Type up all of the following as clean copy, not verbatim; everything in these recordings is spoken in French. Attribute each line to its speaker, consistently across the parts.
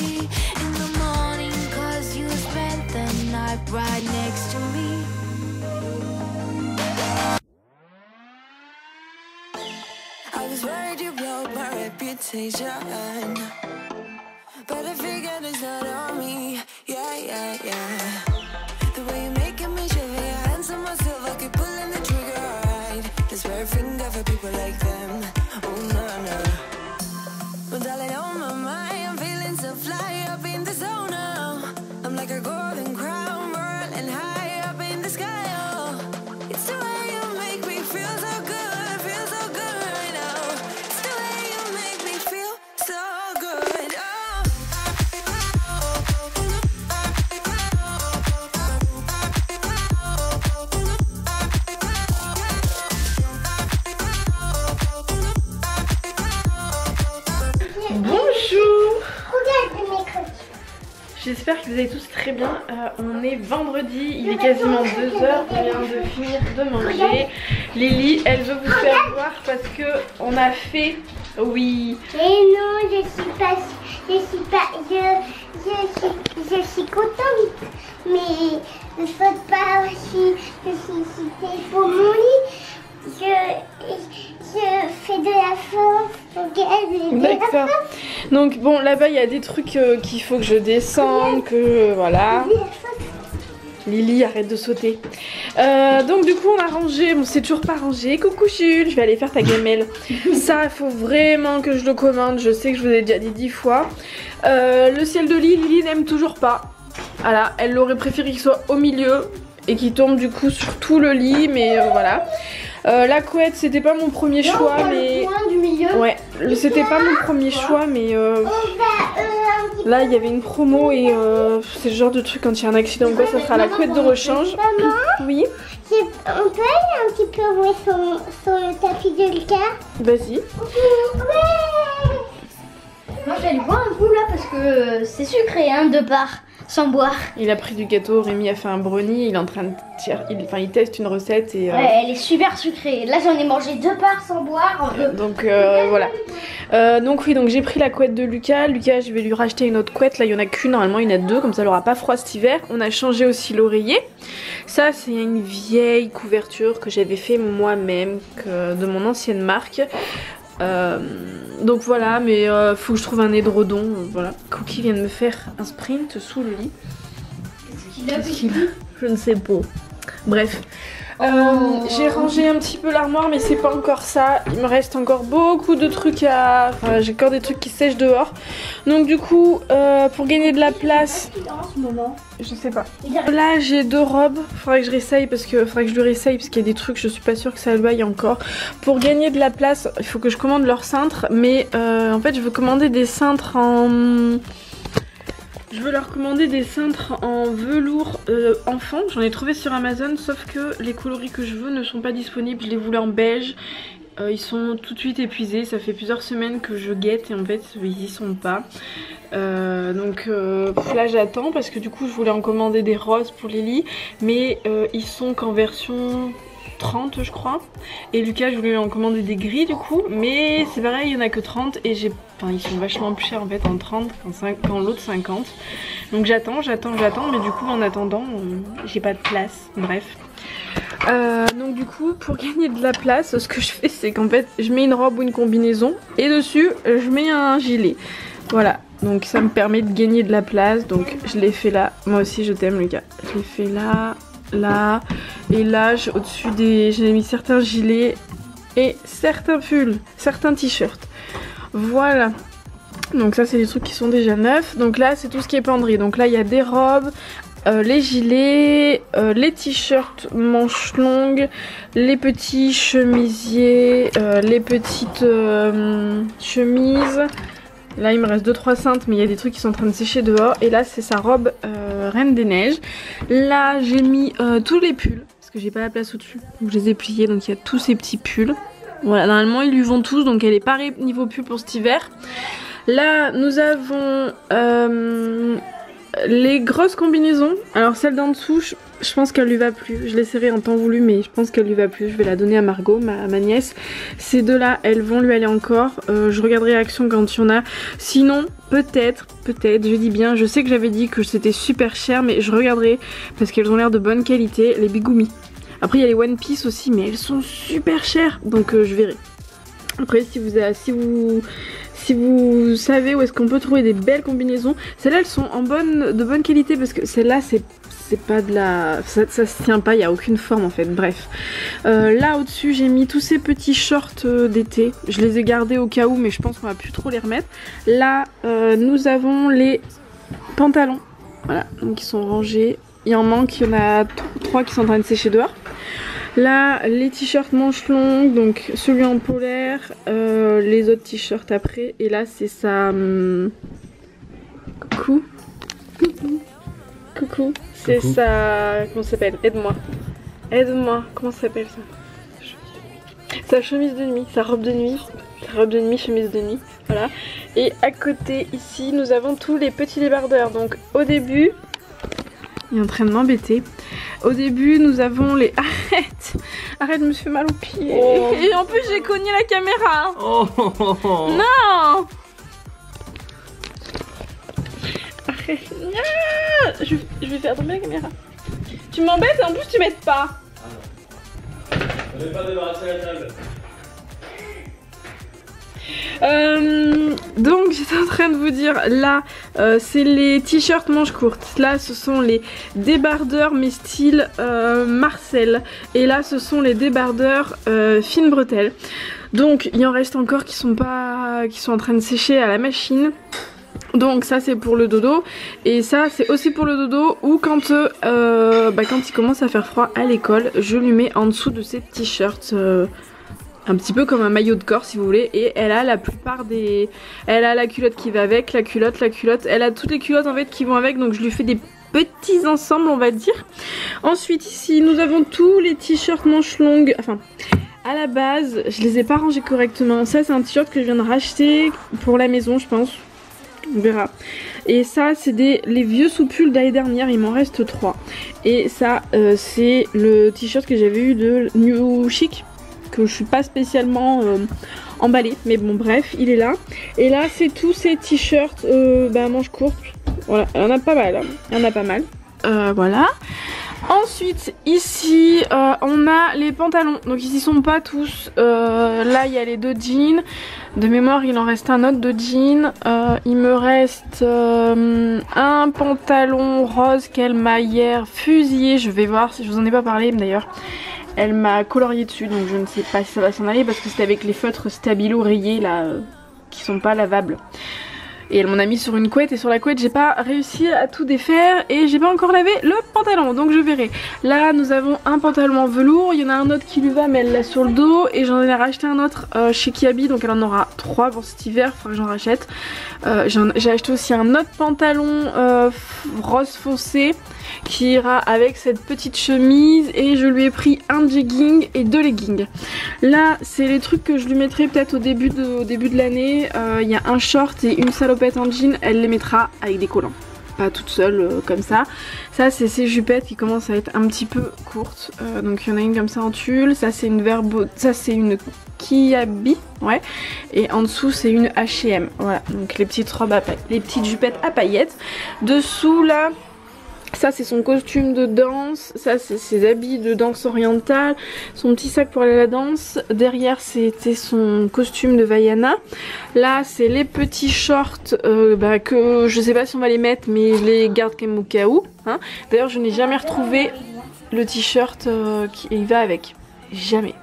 Speaker 1: happy in the morning, 'cause you spent the night right next to me. I was worried you blow my reputation, but I figured it's not on me. Yeah, yeah, yeah. The way you're making me shiver, your hands on myself, I keep pulling the trigger, right? This very finger for people like them. Oh, no, no. Well, darling, on my mind, I'm feeling so fly up in the zone now. I'm like a golden crown, whirling high up in the sky, oh. It's the way you make me feel so good right now. It's the way you make me feel so good, oh.
Speaker 2: Bonjour. J'espère que vous allez tous très bien. On est vendredi, il est quasiment 2h, on vient de finir de manger. Lily, elle veut vous faire voir parce que on a fait... Oui.
Speaker 3: Mais non, je suis contente. Mais je saute pas aussi. Je suis citée pour mon lit. Je fais de la force.
Speaker 2: D'accord. Donc bon, là-bas il y a des trucs qu'il faut que je descende, que voilà. Lily, arrête de sauter. Donc du coup on a rangé, bon c'est toujours pas rangé. Coucou Jules, je vais aller faire ta gamelle. Ça il faut vraiment que je le commande, je sais que je vous ai déjà dit 10 fois. Le ciel de lit, Lily n'aime toujours pas. Voilà, elle aurait préféré qu'il soit au milieu et qu'il tombe du coup sur tout le lit, mais voilà. La couette c'était pas mon premier choix, mais...
Speaker 3: Du milieu.
Speaker 2: Ouais, c'était pas mon premier choix, mais là il y avait une promo et c'est le genre de truc quand il y a un accident ou quoi, ça sera la couette de rechange.
Speaker 3: Maman,
Speaker 2: Oui.
Speaker 3: on peut aller un petit peu jouer sur le tapis de Lucas?
Speaker 2: Vas-y.
Speaker 3: Ouais.
Speaker 4: Moi je vais aller boire un coup là parce que c'est sucré hein, de part sans boire.
Speaker 2: Il a pris du gâteau, Rémi a fait un brownie, il est en train de tirer, il teste une recette et...
Speaker 4: Ouais, elle est super sucrée. Là j'en ai mangé 2 parts sans boire.
Speaker 2: Donc voilà. Donc oui, donc j'ai pris la couette de Lucas. Lucas, je vais lui racheter une autre couette. Là il y en a qu'une, normalement il y en a 2, comme ça elle aura pas froid cet hiver. On a changé aussi l'oreiller. Ça c'est une vieille couverture que j'avais fait moi-même, de mon ancienne marque. Donc voilà, mais faut que je trouve un édredon. Voilà. Cookie vient de me faire un sprint sous le lit. Qu'est-ce qu'il a? Je ne sais pas. Bref. J'ai rangé un petit peu l'armoire, mais c'est pas encore ça. Il me reste encore beaucoup de trucs à... Enfin, j'ai encore des trucs qui sèchent dehors. Donc du coup, pour gagner de la place...
Speaker 4: En ce moment.
Speaker 2: Je sais pas. Là j'ai 2 robes. Faudrait que je réessaye parce que je lui réessaye parce qu'il y a des trucs, je suis pas sûre que ça lui aille encore. Pour gagner de la place, il faut que je commande leur cintre. Mais en fait je veux commander des cintres en... Je veux leur commander des cintres en velours enfant. J'en ai trouvé sur Amazon, sauf que les coloris que je veux ne sont pas disponibles. Je les voulais en beige. Ils sont tout de suite épuisés. Ça fait plusieurs semaines que je guette et en fait ils y sont pas. Donc là j'attends parce que du coup je voulais en commander des roses pour Lily. Mais ils sont qu'en version 30 je crois. Et Lucas je voulais lui en commander des gris du coup. Mais c'est pareil, il n'y en a que 30 et j'ai... Enfin, ils sont vachement plus chers en fait en 30 quand l'autre 50. Donc j'attends, mais du coup en attendant j'ai pas de place, bref. Donc du coup pour gagner de la place, ce que je fais c'est qu'en fait je mets une robe ou une combinaison et dessus je mets un gilet. Voilà, donc ça me permet de gagner de la place, donc je l'ai fait là. Moi aussi je t'aime Lucas. Je l'ai fait là, là et là au-dessus des... J'ai mis certains gilets et certains pulls, certains t-shirts. Voilà, donc ça c'est des trucs qui sont déjà neufs. Donc là c'est tout ce qui est penderie. Donc là il y a des robes, les gilets, les t-shirts manches longues, les petits chemisiers, les petites chemises. Là il me reste 2-3 cintres, mais il y a des trucs qui sont en train de sécher dehors. Et là c'est sa robe Reine des Neiges. Là j'ai mis tous les pulls parce que j'ai pas la place au-dessus, donc je les ai pliés. Donc il y a tous ces petits pulls. Voilà, normalement ils lui vont tous, donc elle est parée niveau pull pour cet hiver. Là nous avons les grosses combinaisons, alors celle d'en dessous, je pense qu'elle lui va plus. Je l'ai serrée en temps voulu, mais je pense qu'elle lui va plus. Je vais la donner à Margot, ma nièce. Ces deux là, elles vont lui aller encore. Je regarderai Action quand il y en a. Sinon, peut-être, je dis bien, je sais que j'avais dit que c'était super cher, mais je regarderai parce qu'elles ont l'air de bonne qualité, les Bigumi. Après il y a les One Piece aussi, mais elles sont super chères, donc je verrai. Après si vous savez où est-ce qu'on peut trouver des belles combinaisons, celles-là elles sont de bonne qualité parce que celle-là c'est pas de la... ça se tient pas, il n'y a aucune forme en fait, bref. Là au-dessus j'ai mis tous ces petits shorts d'été, je les ai gardés au cas où mais je pense qu'on va plus trop les remettre. Là nous avons les pantalons, voilà, donc ils sont rangés, il en manque, il y en a 3 qui sont en train de sécher dehors. Là les t-shirts manches longues, donc celui en polaire, les autres t-shirts après, et là c'est ça... Coucou. C'est sa... comment ça s'appelle? Aide-moi. Aide-moi. Comment ça s'appelle ça? Sa chemise de nuit, sa robe de nuit. Sa robe de nuit, chemise de nuit. Voilà. Et à côté, ici, nous avons tous les petits débardeurs. Donc au début... Il est en train de m'embêter. Au début, nous avons les... Arrête! Arrête, je me suis fait mal au pied. Oh. Et en plus, j'ai cogné la caméra. Oh. Non! Arrête. Ah, je vais faire tomber la caméra. Tu m'embêtes et en plus tu m'aides pas.
Speaker 5: Je vais pas débarrasser la table.
Speaker 2: Donc j'étais en train de vous dire, là c'est les t-shirts manches courtes, là ce sont les débardeurs mais style Marcel, et là ce sont les débardeurs fine bretelle. Donc il en reste encore qui sont en train de sécher à la machine. Donc ça c'est pour le dodo, et ça c'est aussi pour le dodo, ou quand il commence à faire froid à l'école, je lui mets en dessous de ses t-shirts, un petit peu comme un maillot de corps si vous voulez, et elle a la plupart des... Elle a la culotte qui va avec, la culotte, elle a toutes les culottes en fait qui vont avec, donc je lui fais des petits ensembles on va dire. Ensuite ici nous avons tous les t-shirts manches longues, enfin... À la base, je les ai pas rangés correctement, ça c'est un t-shirt que je viens de racheter pour la maison je pense. On verra. Et ça c'est les vieux sous-pulls d'année dernière, il m'en reste 3. Et ça c'est le t-shirt que j'avais eu de New Chic, que je suis pas spécialement emballée, mais bon bref il est là. Et là c'est tous ces t-shirts manches courtes, voilà, il y en a pas mal, hein. Il y en a pas mal. Voilà. Ensuite ici on a les pantalons, donc ils y sont pas tous, là il y a les 2 jeans, de mémoire il en reste un autre de jeans, il me reste un pantalon rose qu'elle m'a hier fusillé, je vais voir si je vous en ai pas parlé d'ailleurs, elle m'a colorié dessus donc je ne sais pas si ça va s'en aller parce que c'était avec les feutres Stabilo rayés là qui sont pas lavables. Et elle m'en a mis sur une couette et sur la couette j'ai pas réussi à tout défaire et j'ai pas encore lavé le pantalon, donc je verrai. Là nous avons un pantalon en velours, il y en a un autre qui lui va mais elle l'a sur le dos, et j'en ai racheté un autre chez Kiabi, donc elle en aura 3 pour cet hiver, faudra que j'en rachète. J'ai acheté aussi un autre pantalon rose foncé qui ira avec cette petite chemise, et je lui ai pris un jegging et 2 leggings. Là c'est les trucs que je lui mettrai peut-être au début de l'année. Il y a un short et une salopette en jean, elle les mettra avec des collants, pas toute seule comme ça. Ça c'est ces jupettes qui commencent à être un petit peu courtes, donc il y en a une comme ça en tulle, ça c'est une ça c'est une Kiabi, ouais, et en dessous c'est une H&M, voilà, donc les petites robes les petites jupettes à paillettes. Dessous là, ça c'est son costume de danse, ça c'est ses habits de danse orientale, son petit sac pour aller à la danse. Derrière c'était son costume de Vaiana. Là c'est les petits shorts que je sais pas si on va les mettre, mais je les garde quand même au cas où, hein. D'ailleurs je n'ai jamais retrouvé le t-shirt qui va avec, jamais.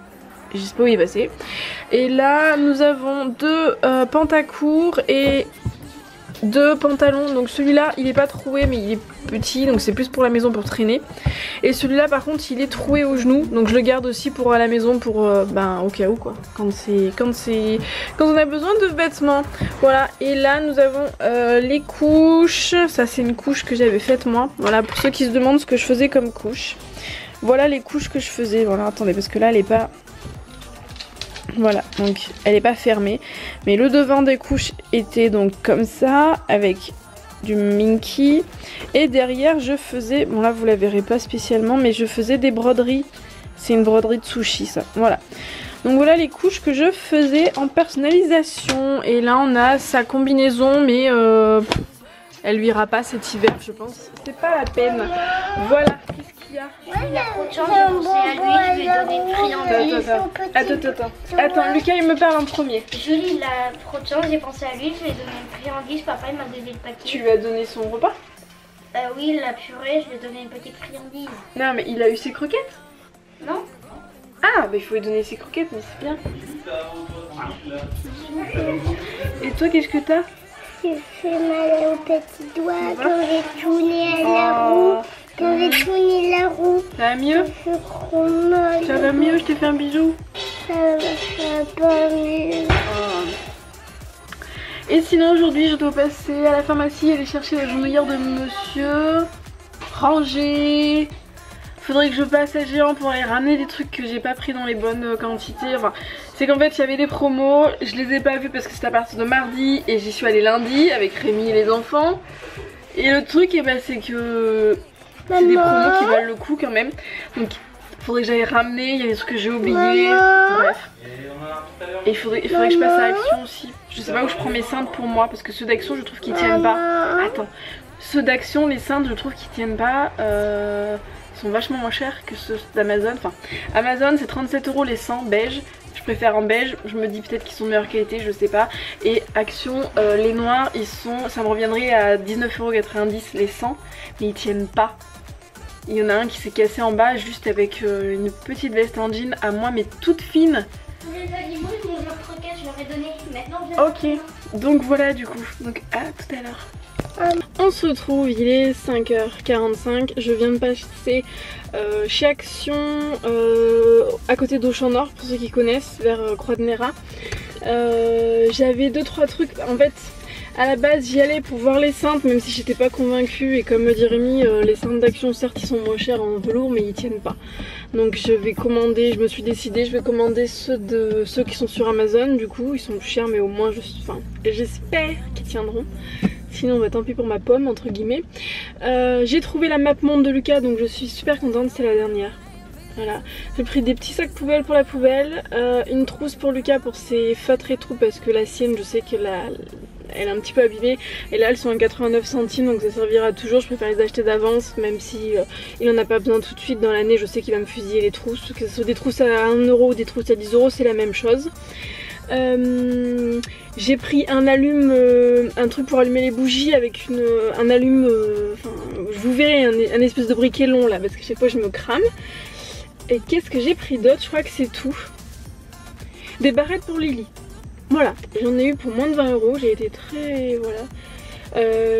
Speaker 2: Je sais pas où il est passé. Et là nous avons 2 pantacourts et 2 pantalons, donc celui-là il est pas troué mais il est petit, donc c'est plus pour la maison pour traîner, et celui-là par contre il est troué au genou, donc je le garde aussi pour à la maison pour au cas où quoi, quand on a besoin de vêtements. Voilà, et là nous avons les couches, ça c'est une couche que j'avais faite moi, voilà, pour ceux qui se demandent ce que je faisais comme couche. Voilà les couches que je faisais, voilà, attendez parce que là elle est pas... Voilà, donc elle n'est pas fermée, mais le devant des couches était donc comme ça, avec du Minky. Et derrière je faisais, bon là vous la verrez pas spécialement, mais je faisais des broderies. C'est une broderie de sushi ça, voilà. Donc voilà les couches que je faisais en personnalisation. Et là on a sa combinaison, mais elle lui ira pas cet hiver je pense. C'est pas la peine. Voilà, qu'est-ce qu'il y a?
Speaker 4: Il a trop de chance, j'ai pensé à lui, je lui ai donné une friandise.
Speaker 2: Attends, Lucas il me parle en premier.
Speaker 4: Julie, il a trop de chance, j'ai pensé à lui, je lui ai donné une friandise, papa il m'a donné le paquet.
Speaker 2: Tu lui as donné son repas?
Speaker 4: Oui, la purée, je lui ai donné une petite friandise.
Speaker 2: Non mais il a eu ses croquettes?
Speaker 4: Non?
Speaker 2: Ah bah il faut lui donner ses croquettes, mais c'est bien. Et toi qu'est-ce que t'as?
Speaker 3: J'ai fait mal au petit doigt quand j'ai tourné à la roue. Quand j'ai tourné la roue.
Speaker 2: Ça va mieux?
Speaker 3: C'est trop mal.
Speaker 2: Ça va mieux, je t'ai fait un bisou.
Speaker 3: Ça va pas mieux.
Speaker 2: Et sinon aujourd'hui je dois passer à la pharmacie, aller chercher la genouillère de monsieur. Ranger. Faudrait que je passe à Géant pour aller ramener des trucs que j'ai pas pris dans les bonnes quantités. Enfin, c'est qu'en fait il y avait des promos, je les ai pas vus parce que c'était à partir de mardi et j'y suis allée lundi avec Rémi et les enfants. Et le truc c'est que c'est des promos qui valent le coup quand même. Donc faudrait que j'aille ramener, il y a des trucs que j'ai oubliés. Bref. Et il faudrait que je passe à Action aussi. Je sais pas où je prends mes cintres pour moi parce que ceux d'Action je trouve qu'ils tiennent pas. Attends. Ceux d'Action, les cintres je trouve qu'ils tiennent pas. Sont vachement moins chers que ceux d'Amazon. Enfin, Amazon c'est 37 € les 100 beige. Je préfère en beige. Je me dis peut-être qu'ils sont de meilleure qualité, je sais pas. Et Action, les noirs, ça me reviendrait à 19,90 € les 100. Mais ils tiennent pas. Il y en a un qui s'est cassé en bas juste avec une petite veste en jean à moi mais toute fine.
Speaker 4: Les animaux ils mangent leurs croquettes, je leur ai donné. Maintenant
Speaker 2: Ok, donc voilà du coup. Donc à tout à l'heure. On se retrouve, il est 5h45, je viens de passer chez Action à côté d'Auchan Nord pour ceux qui connaissent, vers Croix de Néra. J'avais 2-3 trucs, en fait à la base j'y allais pour voir les cintres même si j'étais pas convaincue et comme me dit Rémi, les cintres d'Action certes ils sont moins chers en velours mais ils tiennent pas. Donc je vais commander, je me suis décidée, je vais commander ceux qui sont sur Amazon du coup, ils sont plus chers mais au moins j'espère qu'ils tiendront. Sinon bah, tant pis pour ma pomme entre guillemets. J'ai trouvé la map monde de Lucas donc je suis super contente, c'est la dernière. Voilà, j'ai pris des petits sacs poubelles pour la poubelle, une trousse pour Lucas pour ses feutres et tout parce que la sienne je sais qu'elle elle est un petit peu abîmée et là elles sont à 89 centimes donc ça servira toujours. Je préfère les acheter d'avance même si il en a pas besoin tout de suite dans l'année. Je sais qu'il va me fusiller les trousses, que ce soit des trousses à 1 € ou des trousses à 10 € c'est la même chose. J'ai pris un un truc pour allumer les bougies avec un allume, je vous verrez un espèce de briquet long là parce que chaque fois je me crame. Et qu'est-ce que j'ai pris d'autre? Je crois que c'est tout. Des barrettes pour Lily. Voilà, j'en ai eu pour moins de 20 €, j'ai été très... voilà.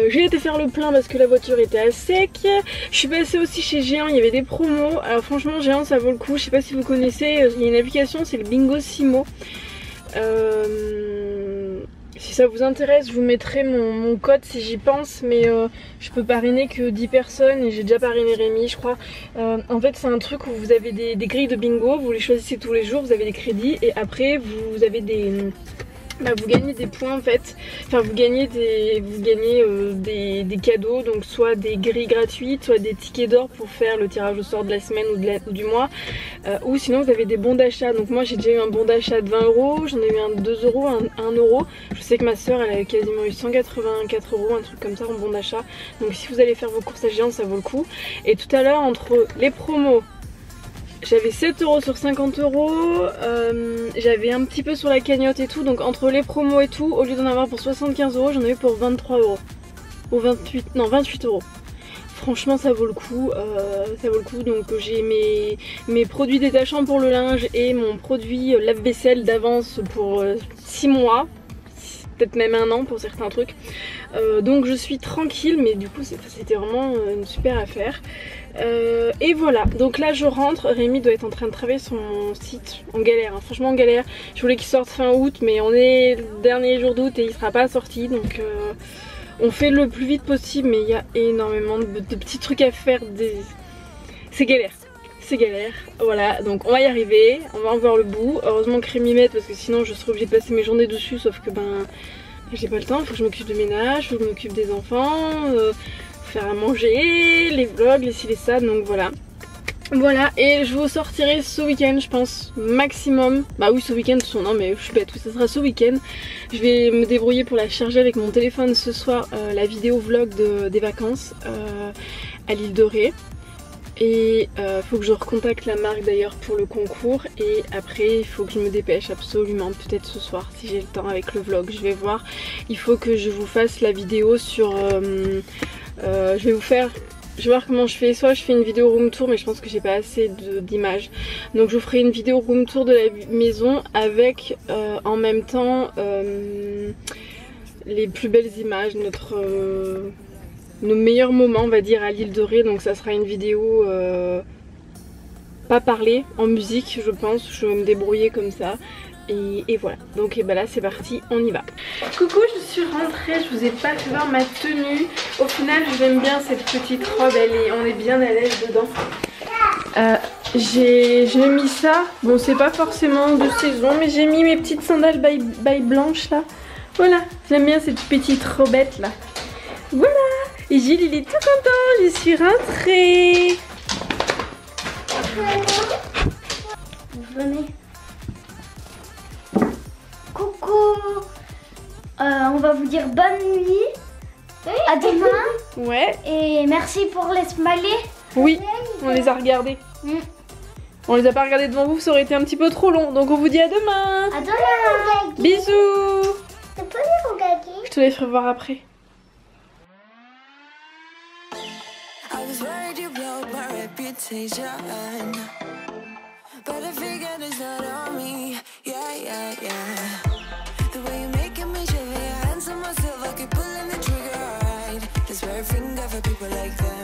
Speaker 2: J'ai été faire le plein parce que la voiture était à sec. Je suis passée aussi chez Géant, il y avait des promos. Alors franchement Géant ça vaut le coup, je sais pas si vous connaissez, il y a une application, c'est le Bingo Simo. Si ça vous intéresse, je vous mettrai mon code si j'y pense, mais je peux parrainer que 10 personnes et j'ai déjà parrainé Rémi je crois. En fait c'est un truc où vous avez des grilles de bingo, vous les choisissez tous les jours, vous avez des crédits et après vous avez vous gagnez des points en fait, enfin vous gagnez des cadeaux, donc soit des grilles gratuites, soit des tickets d'or pour faire le tirage au sort de la semaine ou du mois, ou sinon vous avez des bons d'achat. Donc moi j'ai déjà eu un bon d'achat de 20 €, j'en ai eu un de 2 €, un 1 €. Je sais que ma soeur elle a quasiment eu 184 €, un truc comme ça en bon d'achat. Donc si vous allez faire vos courses à Géant ça vaut le coup. Et tout à l'heure entre les promos, j'avais 7 € sur 50 €, j'avais un petit peu sur la cagnotte et tout, donc entre les promos et tout, au lieu d'en avoir pour 75 €, j'en ai eu pour 23 €. Ou 28 €. Franchement ça vaut le coup, donc j'ai mes produits détachants pour le linge et mon produit lave-vaisselle d'avance pour 6 mois. Peut-être même 1 an pour certains trucs. Donc je suis tranquille, mais du coup c'était vraiment une super affaire. Et voilà, donc là je rentre, Rémi doit être en train de travailler son site en galère, hein, franchement en galère. Je voulais qu'il sorte fin août mais on est le dernier jour d'août et il sera pas sorti, donc on fait le plus vite possible, mais il y a énormément de petits trucs à faire, c'est galère. C'est galère, voilà, donc on va y arriver, on va en voir le bout. Heureusement que Rémi m'aide parce que sinon je serais obligée de passer mes journées dessus, sauf que j'ai pas le temps, il faut que je m'occupe du ménage, il faut que je m'occupe des enfants, faire à manger, les vlogs, les ci, les ça, donc voilà. Voilà, et je vous sortirai ce week-end, je pense, maximum. Bah oui, ce week-end, non mais je suis bête, oui, ça sera ce week-end. Je vais me débrouiller pour la charger avec mon téléphone ce soir, la vidéo vlog des vacances à l'île de Ré. Et faut que je recontacte la marque d'ailleurs pour le concours. Et après, il faut que je me dépêche absolument, peut-être ce soir, si j'ai le temps avec le vlog, je vais voir. Il faut que je vous fasse la vidéo sur... je vais voir comment je fais, soit je fais une vidéo room tour mais je pense que j'ai pas assez d'images. Donc je vous ferai une vidéo room tour de la maison avec en même temps les plus belles images, nos meilleurs moments on va dire à l'île de Ré. Donc ça sera une vidéo pas parlée, en musique je pense, je vais me débrouiller comme ça. Et voilà, donc et bah là c'est parti, on y va. Coucou, je suis rentrée, je vous ai pas fait voir ma tenue. Au final j'aime bien cette petite robe, on est bien à l'aise dedans. J'ai mis ça, bon c'est pas forcément de saison, mais j'ai mis mes petites sandales by blanches là. Voilà, j'aime bien cette petite robette là. Voilà, et Gilles il est tout content, je suis rentrée.
Speaker 4: Venez. Coucou, on va vous dire bonne nuit, à demain.
Speaker 2: Ouais.
Speaker 4: Et merci pour les smileys.
Speaker 2: Oui, on les a regardés. On les a pas regardés devant vous, ça aurait été un petit peu trop long. Donc on vous dit à demain.
Speaker 4: À demain.
Speaker 2: Bisous.
Speaker 3: Tu peux les regarder?
Speaker 2: Je te les ferai voir après.
Speaker 1: I was worried you blow my reputation, but I figured it's not on me. Yeah, yeah, yeah. The way you're making me shiver, your hands on myself, I keep pulling the trigger. Right, this very finger for people like that.